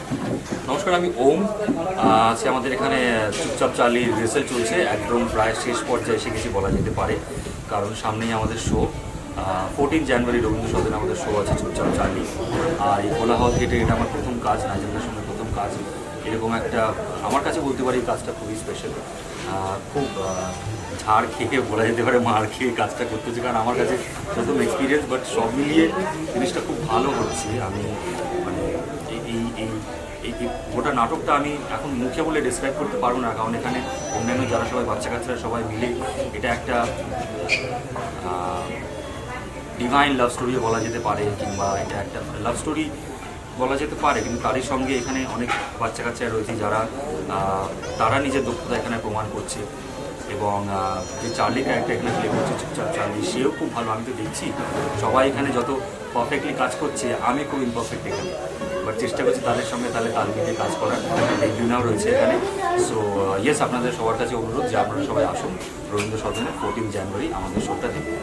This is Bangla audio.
নমস্কার, আমি ওম। আজকে আমাদের এখানে চুপচাপ চার্লি রিহার্সাল চলছে, একদম প্রায় শেষ পর্যায়ে এসে গেছি বলা যেতে পারে, কারণ সামনেই আমাদের শো। 14 জানুয়ারি রবীন্দ্র সদনে আমাদের শো আছে চুপচাপ চার্লি। আর এই কোলাহল থিয়েটার এটা আমার প্রথম কাজ, নাজিমের সঙ্গে প্রথম কাজ। এরকম একটা আমার কাছে বলতে পারি কাজটা খুবই স্পেশাল। খুব ঝাড় খেয়ে বলা যেতে পারে, মার খেয়ে কাজটা করতেছি, কারণ আমার কাছে প্রথম এক্সপিরিয়েন্স। বাট সব মিলিয়ে জিনিসটা খুব ভালো হচ্ছে। আমি মানে এই এই এই এই এই গোটা নাটকটা আমি এখন মুখে বলে ডিসক্রাইব করতে পারবো না, কারণ এখানে অন্যান্য যারা সবাই বাচ্চা কাচ্চারা সবাই মিলে এটা একটা ডিভাইন লাভ স্টোরি বলা যেতে পারে, কিংবা এটা একটা লাভ স্টোরি বলা যেতে পারে। কিন্তু তারই সঙ্গে এখানে অনেক বাচ্চা কাচ্চারা রয়েছে যারা তারা নিজের দক্ষতা এখানে প্রমাণ করছে। এবং যে চার্লি ক্যারেক্টার এখানে প্লে করছে চুপচাপ চার্লি, সেও খুব ভালো। আমি তো দেখছি সবাই এখানে যত পারফেক্টলি কাজ করছে, আমি খুব ইমপারফেক্ট এখানে, বাট চেষ্টা করছি তাদের সঙ্গে তাহলে তাল মিলিয়ে কাজ করার। রেগুনাও রয়েছে এখানে। সো ইয়েস, আপনাদের সবার কাছে অনুরোধ যে আপনারা সবাই আসুন রবীন্দ্র সদনে 14 জানুয়ারি আমাদের শোটা দেখুন।